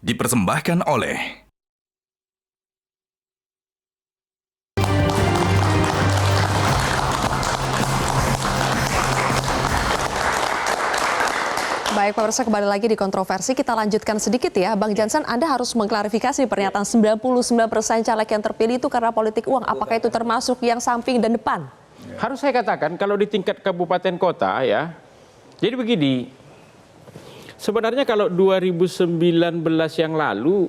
Dipersembahkan oleh Baik, pemirsa, kembali lagi di kontroversi. Kita lanjutkan sedikit ya. Bang Jansen, Anda harus mengklarifikasi pernyataan 99% caleg yang terpilih itu karena politik uang. Apakah itu termasuk yang samping dan depan? Harus saya katakan kalau di tingkat kabupaten kota ya. Jadi begini. Sebenarnya kalau 2019 yang lalu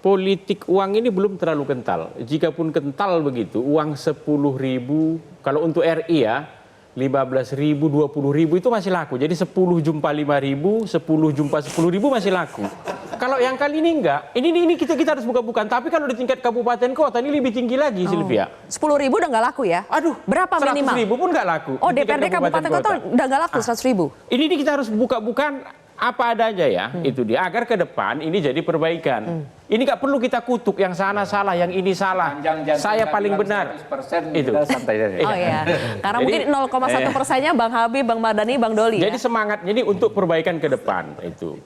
politik uang ini belum terlalu kental. Jikapun kental begitu, uang 10.000 kalau untuk RI ya 15.000, 20.000 itu masih laku. Jadi 10 jumpa 5.000, 10 jumpa 10.000 masih laku. Kalau yang kali ini enggak, ini kita harus buka-bukaan. Tapi kalau di tingkat kabupaten kota ini lebih tinggi lagi, Sylvia. 10.000 udah nggak laku ya? Aduh, berapa minimal? 100.000 pun nggak laku. Oh, DPRD kabupaten kota udah nggak laku 100.000. Ini kita harus buka-bukaan apa adanya ya, itu dia. Agar ke depan ini jadi perbaikan. Ini nggak perlu kita kutuk yang sana salah, yang ini salah. Saya paling benar. Itu. Santai aja. Oh iya, karena mungkin 0,1%-nya Bang Habib, Bang Mardhani, Bang Doli. Jadi semangatnya ini untuk perbaikan ke depan itu.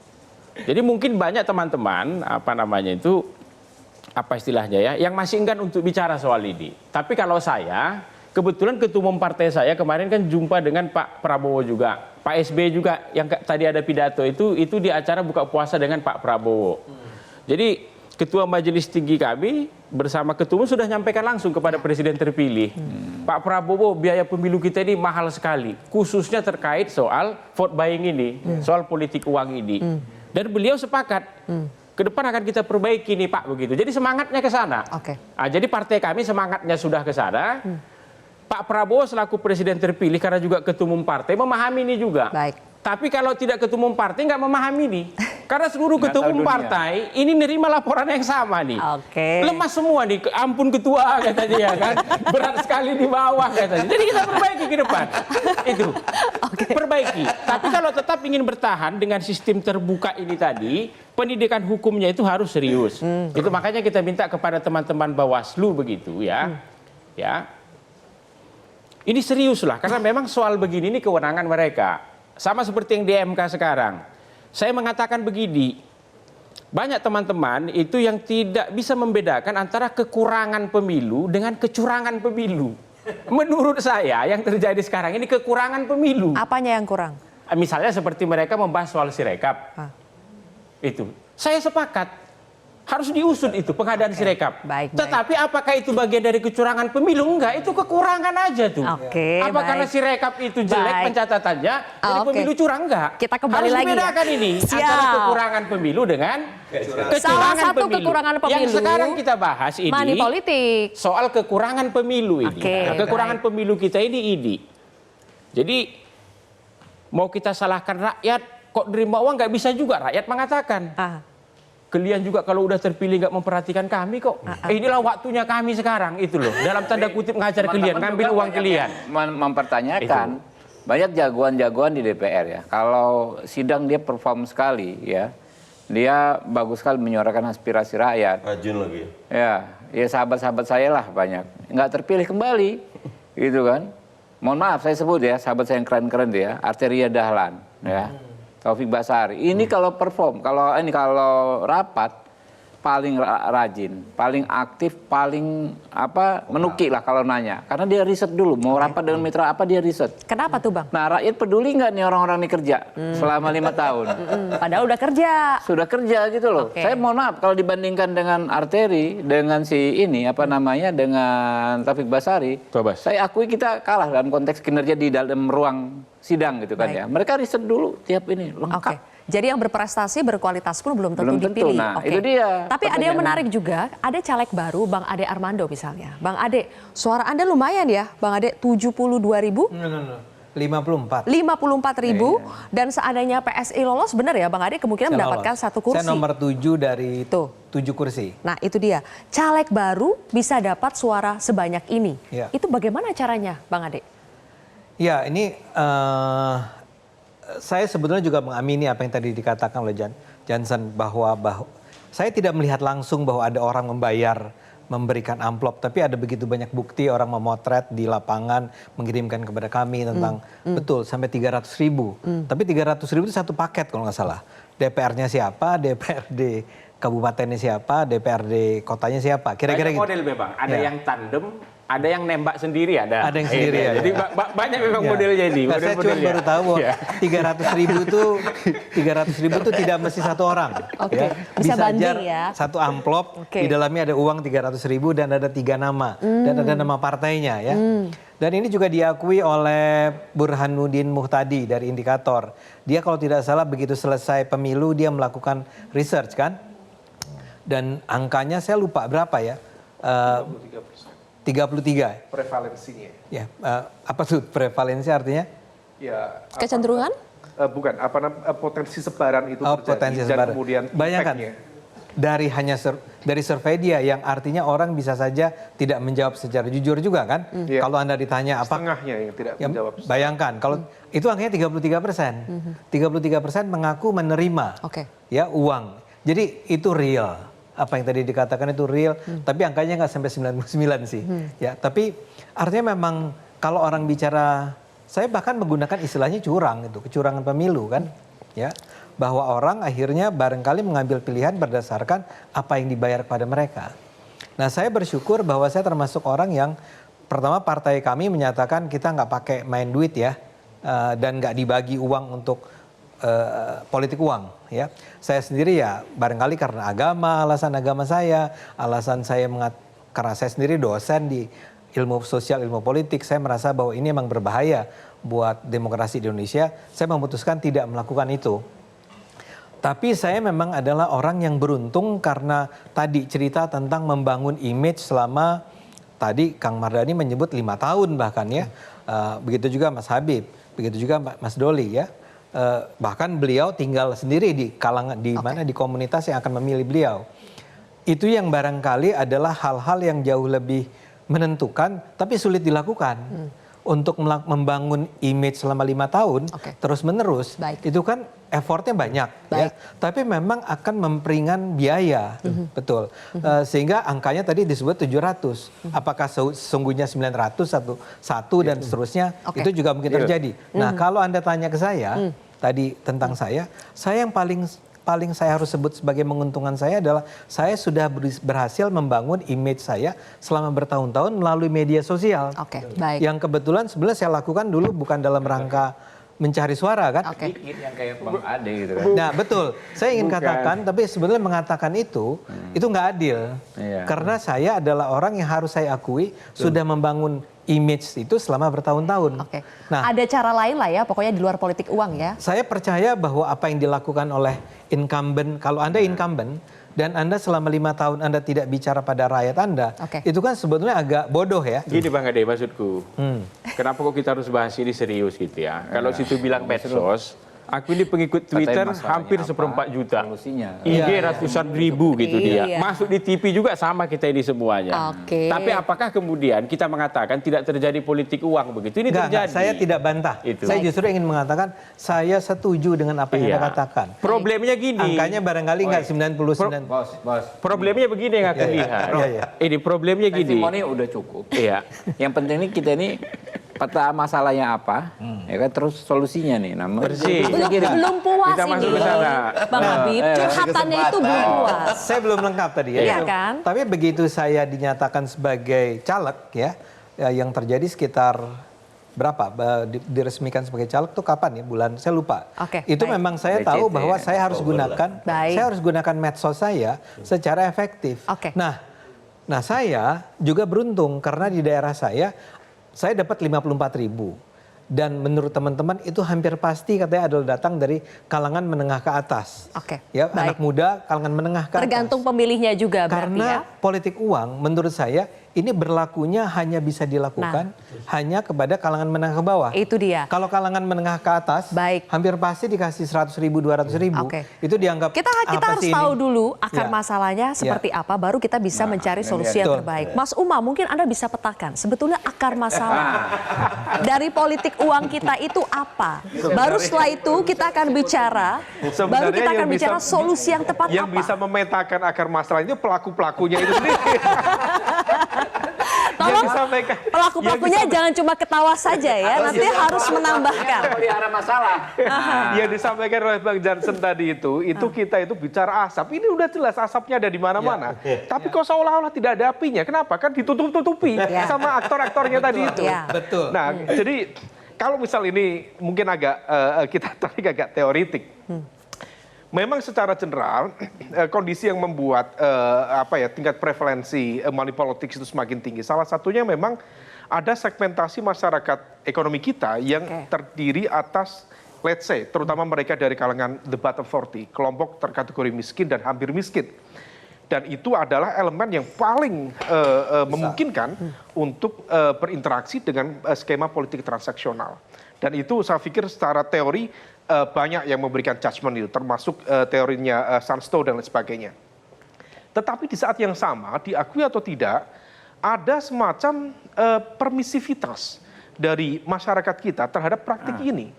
Jadi mungkin banyak teman-teman apa istilahnya ya, yang masih enggan untuk bicara soal ini. Tapi kalau saya, kebetulan ketua umum partai saya kemarin kan jumpa dengan Pak Prabowo juga, Pak SB juga yang tadi ada pidato itu di acara buka puasa dengan Pak Prabowo. Jadi ketua majelis tinggi kami bersama ketua umum sudah nyampaikan langsung kepada presiden terpilih. Pak Prabowo, biaya pemilu kita ini mahal sekali, khususnya terkait soal vote buying ini, soal politik uang ini. Dan beliau sepakat, ke depan akan kita perbaiki nih Pak, begitu. Jadi semangatnya ke sana. Oke. Nah, jadi partai kami semangatnya sudah ke sana. Pak Prabowo selaku presiden terpilih karena juga ketua umum partai memahami ini juga. Baik. Tapi kalau tidak ketua umum partai nggak memahami ini. Karena seluruh ketua umum partai ini nerima laporan yang sama nih. Oke. Lemas semua nih, ampun ketua kata dia kan. Berat sekali di bawah katanya. Jadi kita perbaiki ke depan. Itu. Perbaiki. Tapi kalau tetap ingin bertahan dengan sistem terbuka ini tadi, pendidikan hukumnya itu harus serius. Itu makanya kita minta kepada teman-teman Bawaslu begitu ya. Ya. Ini serius lah, karena memang soal begini ini kewenangan mereka. Sama seperti yang di MK sekarang. Saya mengatakan begini, banyak teman-teman itu yang tidak bisa membedakan antara kekurangan pemilu dengan kecurangan pemilu. Menurut saya yang terjadi sekarang ini kekurangan pemilu. Apanya yang kurang? Misalnya seperti mereka membahas soal Sirekap. Itu. Saya sepakat. Harus diusut itu pengadaan Sirekap. Baik. Tetapi apakah itu bagian dari kecurangan pemilu? Enggak, itu kekurangan aja tuh. Oke, apa baik. karena Sirekap itu jelek pencatatannya, jadi Oke. pemilu curang? Enggak. Kita kembali harus lagi dibedakan ya. ini Siap. antara kekurangan pemilu dengan kecurangan Salah satu pemilu. kekurangan pemilu, Yang sekarang kita bahas ini money politik. soal kekurangan pemilu ini. Oke, Nah, kekurangan pemilu kita ini. Jadi mau kita salahkan rakyat, kok nerima uang nggak bisa juga rakyat mengatakan. Kalian juga kalau udah terpilih nggak memperhatikan kami kok. Inilah waktunya kami sekarang itu loh. Dalam tanda kutip ngajar kalian, ngambil uang kalian. Mempertanyakan banyak jagoan-jagoan di DPR ya. Kalau sidang dia perform sekali ya. Dia bagus sekali menyuarakan aspirasi rakyat. Rajin lagi. Ya sahabat-sahabat saya lah banyak. Nggak terpilih kembali. Gitu kan. Mohon maaf saya sebut ya, sahabat saya yang keren-keren ya. Arteria Dahlan ya. Taufik Basari. Ini kalau perform, kalau rapat paling rajin, paling aktif, paling menukik lah kalau nanya. Karena dia riset dulu, mau rapat dengan mitra apa dia riset. Kenapa tuh Bang? Nah rakyat peduli nggak nih orang-orang ini kerja selama 5 tahun? Padahal udah kerja. Sudah kerja gitu loh. Oke. Saya mohon maaf kalau dibandingkan dengan Arteri, dengan si ini dengan Taufik Basari, saya akui kita kalah dalam konteks kinerja di dalam ruang sidang gitu kan. Baik. Ya. Mereka riset dulu tiap ini lengkap. Oke. Jadi yang berprestasi berkualitas pun belum tentu dipilih. Nah, Oke. itu dia. Tapi ada yang menarik juga, ada caleg baru Bang Ade Armando misalnya. Bang Ade, suara Anda lumayan ya, Bang Ade 72.000? 54. 54.000 dan seandainya PSI lolos, benar ya Bang Ade kemungkinan mendapatkan satu kursi. Saya nomor 7 dari Tuh. 7 kursi. Nah itu dia, caleg baru bisa dapat suara sebanyak ini. Ya. Itu bagaimana caranya Bang Ade? Ya ini saya sebetulnya juga mengamini apa yang tadi dikatakan oleh Jansen bahwa saya tidak melihat langsung bahwa ada orang membayar memberikan amplop, tapi ada begitu banyak bukti orang memotret di lapangan, mengirimkan kepada kami tentang betul sampai 300.000. Tapi 300.000 itu satu paket kalau nggak salah. DPR-nya siapa, DPRD kabupatennya siapa, DPRD kotanya siapa, kira-kira banyak gitu. model memang, ada yang tandem, ada yang nembak sendiri, ada Ada yang sendiri, ya. Jadi banyak memang modelnya ini. Nah, saya cuma baru tahu bahwa 300.000 itu tidak mesti satu orang. Oke, bisa banding ya. Satu amplop, Oke. di dalamnya ada uang 300.000 dan ada 3 nama. Dan ada nama partainya ya. Dan ini juga diakui oleh Burhanuddin Muhtadi dari Indikator. Dia kalau tidak salah begitu selesai pemilu dia melakukan research kan. Dan angkanya saya lupa berapa ya. 33. Prevalensinya. Ya, apa tuh prevalensi artinya? Ya, Kecenderungan? bukan, potensi sebaran itu Oh, terjadi potensi dan sebaran. kemudian Bayangkan, impactnya. dari dari survei dia yang artinya orang bisa saja tidak menjawab secara jujur juga kan? Iya. Kalau Anda ditanya apa? Setengahnya yang tidak Ya, menjawab. bayangkan kalau itu angkanya 33%. 33% mengaku menerima Oke. ya uang. Jadi itu real. Apa yang tadi dikatakan itu real, tapi angkanya nggak sampai 99 sih. Ya, tapi artinya memang kalau orang bicara, saya bahkan menggunakan istilahnya curang itu, kecurangan pemilu kan, ya, bahwa orang akhirnya barangkali mengambil pilihan berdasarkan apa yang dibayar kepada mereka. Nah, saya bersyukur bahwa saya termasuk orang yang pertama partai kami menyatakan kita nggak pakai main duit ya, dan nggak dibagi uang untuk politik uang ya. Saya sendiri ya barangkali karena agama, alasan agama saya, alasan saya karena saya sendiri dosen di ilmu sosial, ilmu politik, saya merasa bahwa ini memang berbahaya buat demokrasi di Indonesia. Saya memutuskan tidak melakukan itu. Tapi saya memang adalah orang yang beruntung karena tadi cerita tentang membangun image selama tadi Kang Mardhani menyebut 5 tahun bahkan ya. Begitu juga Mas Habib, begitu juga Mas Doli ya. Bahkan beliau tinggal sendiri di kalangan di mana di komunitas yang akan memilih beliau. Itu yang barangkali adalah hal-hal yang jauh lebih menentukan tapi sulit dilakukan. Untuk membangun image selama 5 tahun terus menerus itu kan effortnya banyak ya. Tapi memang akan memperingan biaya. Betul. Sehingga angkanya tadi disebut 700. Apakah sesungguhnya 900 satu dan seterusnya itu juga mungkin terjadi. Nah, kalau Anda tanya ke saya tadi tentang saya yang paling saya harus sebut sebagai menguntungkan saya adalah saya sudah berhasil membangun image saya selama bertahun-tahun melalui media sosial. Baik. Yang kebetulan sebenarnya saya lakukan dulu bukan dalam rangka mencari suara kan. Dikit yang kayak Bang Ade gitu kan. Nah betul, saya ingin katakan tapi sebenarnya mengatakan itu nggak adil. Iya. Karena saya adalah orang yang harus saya akui sudah membangun image itu selama bertahun-tahun. Nah, ada cara lain lah ya, pokoknya di luar politik uang ya. Saya percaya bahwa apa yang dilakukan oleh incumbent, kalau Anda incumbent dan Anda selama 5 tahun Anda tidak bicara pada rakyat Anda, itu kan sebetulnya agak bodoh ya. Gini Bang Ade maksudku, kenapa kok kita harus bahas ini serius gitu ya. Kalau situ bilang medsos, aku ini pengikut Twitter hampir 1,4 juta. IG ratusan ribu gitu dia. Masuk di TV juga sama kita ini semuanya. Tapi apakah kemudian kita mengatakan tidak terjadi politik uang begitu? Ini terjadi. Saya tidak bantah. Saya justru ingin mengatakan saya setuju dengan apa yang Anda katakan. Problemnya gini. Angkanya barangkali nggak 99. Bos. Problemnya begini yang aku lihat. Ini problemnya gini. Testimoni udah cukup. Iya. Yang penting ini kita ini peta masalahnya apa, ya kan terus solusinya nih. Belum puas kita masuk ini, ke sana. Bang Habib. Curhatannya itu belum puas. Saya belum lengkap tadi ya. Iya kan? Tapi begitu saya dinyatakan sebagai caleg ya, yang terjadi sekitar berapa diresmikan sebagai caleg tuh kapan ya? Bulan saya lupa. Itu memang saya tahu bahwa saya harus gunakan medsos saya secara efektif. Nah saya juga beruntung karena di daerah saya dapat 54.000. Dan menurut teman-teman itu hampir pasti katanya adalah datang dari kalangan menengah ke atas. Ya, anak muda, kalangan menengah ke atas. Tergantung pemilihnya juga berarti Karena politik uang menurut saya ini berlakunya hanya bisa dilakukan hanya kepada kalangan menengah ke bawah. Itu dia. Kalau kalangan menengah ke atas, hampir pasti dikasih 100.000, 200.000. Itu dianggap kita harus tahu dulu akar masalahnya seperti apa, baru kita bisa mencari solusi yang terbaik. Mas Uma, mungkin Anda bisa petakan sebetulnya akar masalah dari politik uang kita itu apa? Baru setelah itu kita akan bicara, baru kita akan bicara solusi yang tepat apa. Yang bisa memetakan akar masalahnya pelaku-pelakunya itu sendiri. disampaikan. Pelaku-pelakunya jangan cuma ketawa saja ya, nanti harus menambahkan. Pelihara masalah. Yang disampaikan oleh Bang Jansen tadi itu kita itu bicara asap. Ini udah jelas asapnya ada di mana-mana. Tapi kok seolah-olah tidak ada apinya. Kenapa? Kan ditutup-tutupi sama aktor-aktornya tadi itu. Betul. Nah, jadi kalau misal ini mungkin kita tarik agak teoritik. Memang secara general kondisi yang membuat tingkat prevalensi money politics itu semakin tinggi. Salah satunya memang ada segmentasi masyarakat ekonomi kita yang terdiri atas, let's say, terutama mereka dari kalangan the bottom 40, kelompok terkategori miskin dan hampir miskin. Dan itu adalah elemen yang paling memungkinkan untuk berinteraksi dengan skema politik transaksional. Dan itu saya pikir secara teori banyak yang memberikan judgement itu, termasuk teorinya Sunstow dan lain sebagainya. Tetapi di saat yang sama, diakui atau tidak, ada semacam permisivitas dari masyarakat kita terhadap praktik ini.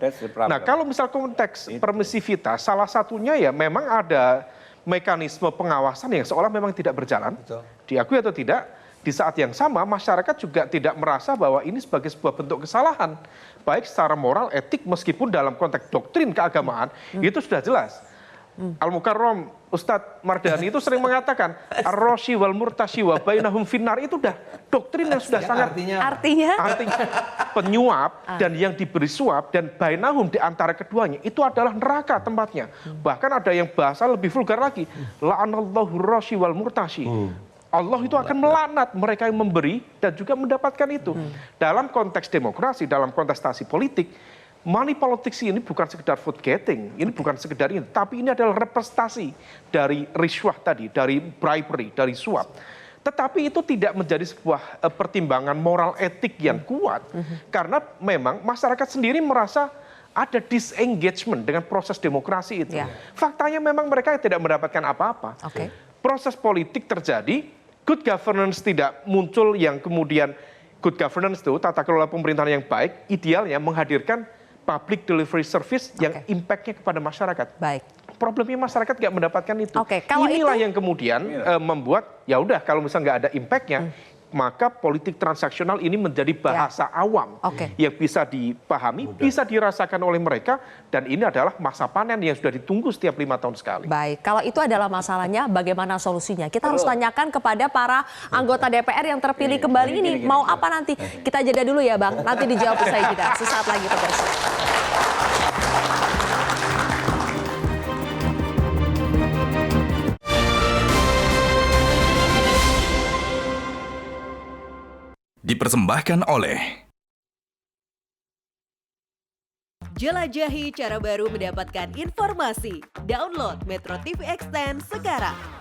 Nah, kalau misal konteks permisivitas, salah satunya ya memang ada mekanisme pengawasan yang seolah memang tidak berjalan. Betul. Diakui atau tidak, di saat yang sama masyarakat juga tidak merasa bahwa ini sebagai sebuah bentuk kesalahan. Baik secara moral, etik, meskipun dalam konteks doktrin keagamaan, itu sudah jelas. Al-Mukarram Ustadz Mardhani itu sering mengatakan ar-roshi wal murtashi wa bainahum finnar, itu udah doktrin yang sudah sangat Artinya penyuap dan yang diberi suap dan bainahum di antara keduanya itu adalah neraka tempatnya. Bahkan ada yang bahasa lebih vulgar lagi, la'anallahu roshi wal murtashi. Allah itu akan melaknat mereka yang memberi dan juga mendapatkan itu. Dalam konteks demokrasi, dalam kontestasi politik, money politics ini bukan sekedar vote getting, ini bukan sekedar ini, tapi ini adalah representasi dari rishwah tadi, dari bribery, dari suap. Tetapi itu tidak menjadi sebuah pertimbangan moral etik yang kuat, karena memang masyarakat sendiri merasa ada disengagement dengan proses demokrasi itu. Faktanya memang mereka tidak mendapatkan apa-apa. Proses politik terjadi, good governance tidak muncul, yang kemudian good governance itu tata kelola pemerintahan yang baik, idealnya menghadirkan public delivery service yang impact-nya kepada masyarakat. baik. Problemnya masyarakat nggak mendapatkan itu. Kalau Inilah itu- yang kemudian membuat ya udah kalau misalnya nggak ada impact-nya, maka politik transaksional ini menjadi bahasa awam yang bisa dipahami, bisa dirasakan oleh mereka, dan ini adalah masa panen yang sudah ditunggu setiap 5 tahun sekali. Baik, kalau itu adalah masalahnya, bagaimana solusinya? Kita harus tanyakan kepada para anggota DPR yang terpilih kembali ini, mau apa nanti? Kita jeda dulu ya Bang, nanti dijawab usai jeda. Sesaat lagi pemirsa. Dipersembahkan oleh Jelajahi cara baru mendapatkan informasi. Download Metro TV Extend sekarang.